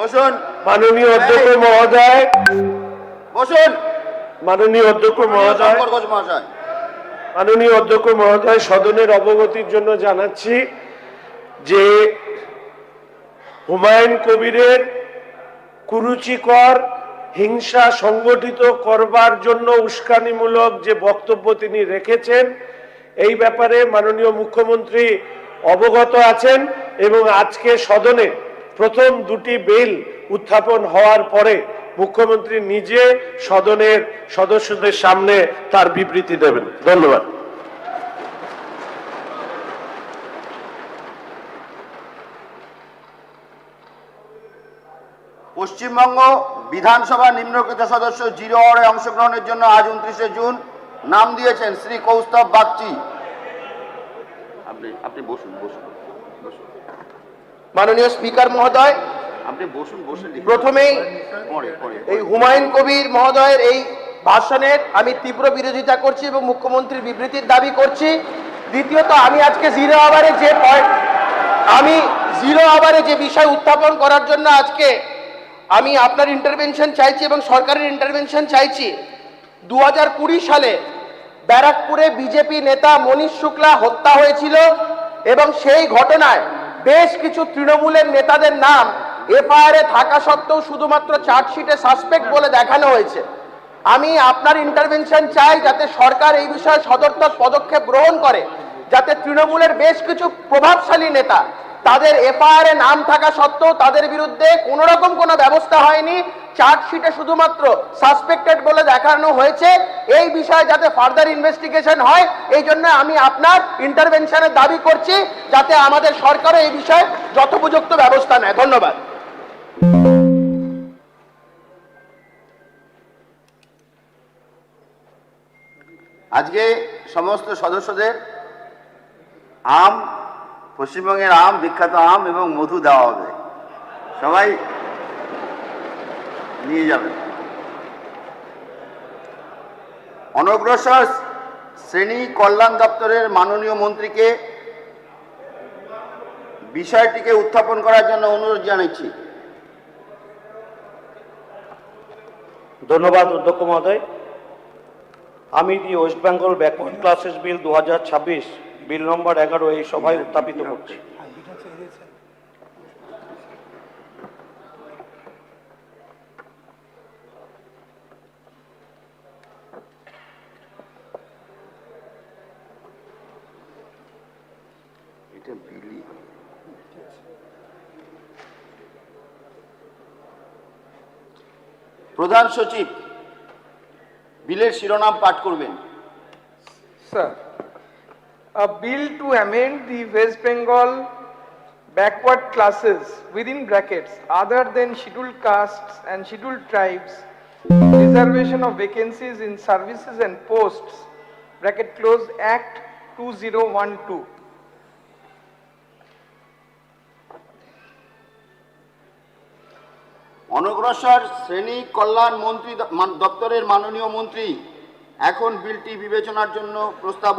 বসুন। মাননীয় অধ্যক্ষ মহোদয়, বসুন। মাননীয় অধ্যক্ষ মহোদয়, শঙ্কর ঘোষ মহাশয়। মাননীয় অধ্যক্ষ মহোদয়, সদনের অবগতির জন্য জানাচ্ছি যে হুমায়ুন কবিরের কুরুচিকর হিংসা সংগঠিত করবার জন্য উস্কানিমূলক যে বক্তব্য তিনি রেখেছেন, এই ব্যাপারে মাননীয় মুখ্যমন্ত্রী অবগত আছেন এবং আজকে সদনে প্রথম দুটি বিল উত্থাপন হওয়ার পরে মুখ্যমন্ত্রী নিজে সদনের সদস্যদের সামনে তার বিবৃতি দেবেন। ধন্যবাদ। পশ্চিমবঙ্গ বিধানসভা নিম্নলিখিত সদস্য জিরো আওয়ারে অংশগ্রহণের জন্য আজ 29শে জুন নাম দিয়েছেন শ্রী কৌস্তভ বাগচি। আপনি বসুন। মাননীয় স্পিকার মহোদয়, আপনি বসুন। প্রথমেই এই হুমায়ুন কবির মহোদয়ের এই ভাষণের আমি তীব্র বিরোধিতা করছি এবং মুখ্যমন্ত্রীর বিবৃতির দাবি করছি। দ্বিতীয়ত, আমি আজকে জিরো আওয়ারে যে বিষয় উত্থাপন করার জন্য আজকে আমি আপনার ইন্টারভেনশন চাইছি এবং সরকারের ইন্টারভেনশন চাইছি। 2020 সালে ব্যারাকপুরে বিজেপি নেতা মনীশ শুক্লা হত্যা হয়েছিল এবং সেই ঘটনায় বেশ কিছু তৃণমূলের নেতাদের নাম এফআইআরে থাকা সত্ত্বেও শুধুমাত্র চার্জশিটে সাসপেক্ট বলে দেখানো হয়েছে। আমি আপনার ইন্টারভেনশন চাই যাতে সরকার এই বিষয়ে সদর্থক পদক্ষেপ গ্রহণ করে, যাতে তৃণমূলের বেশ কিছু প্রভাবশালী নেতা তাদের এফআইআরে নাম থাকা সত্ত্বেও তাদের বিরুদ্ধে কোনো রকম কোনো ব্যবস্থা হয়নি, চার্জশিটে শুধুমাত্র সাসপেক্টেড বলে দেখানো হয়েছে, এই বিষয়ে যাতে ফার্দার ইনভেস্টিগেশন হয়, এই জন্য আমি আপনার ইন্টারভেনশনের দাবি করছি যাতে আমাদের সরকারও এই বিষয়ে যথোপযুক্ত ব্যবস্থা নেয়। ধন্যবাদ। আজকে সমস্ত সদস্যদের পশ্চিমবঙ্গের বিখ্যাত আম এবং মধু দেওয়া হবে। সবাই নিয়ে যাবেন। অনগ্রসর শ্রেণী কল্যাণ দপ্তরের মাননীয় মন্ত্রীকে বিষয়টিকে উত্থাপন করার জন্য অনুরোধ জানাচ্ছি। ধন্যবাদ অধ্যক্ষ মহোদয়। আমি দি ওয়েস্ট বেঙ্গল ব্যাকওয়ার্ড ক্লাসেস বিল 2026 বিল নম্বর 11 এই সভায় উত্থাপিত করছি। প্রধান সচিব বিলের শিরোনাম পাঠ করবেন। Sir, a bill to amend the West Bengal backward classes within brackets other than scheduled castes and scheduled tribes, reservation of vacancies in services and posts, bracket close, Act 2012. অনগ্রসর শ্রেণী কল্যাণ মন্ত্রী দপ্তরের মাননীয় মন্ত্রী এখন বিলটি বিবেচনার জন্য প্রস্তাব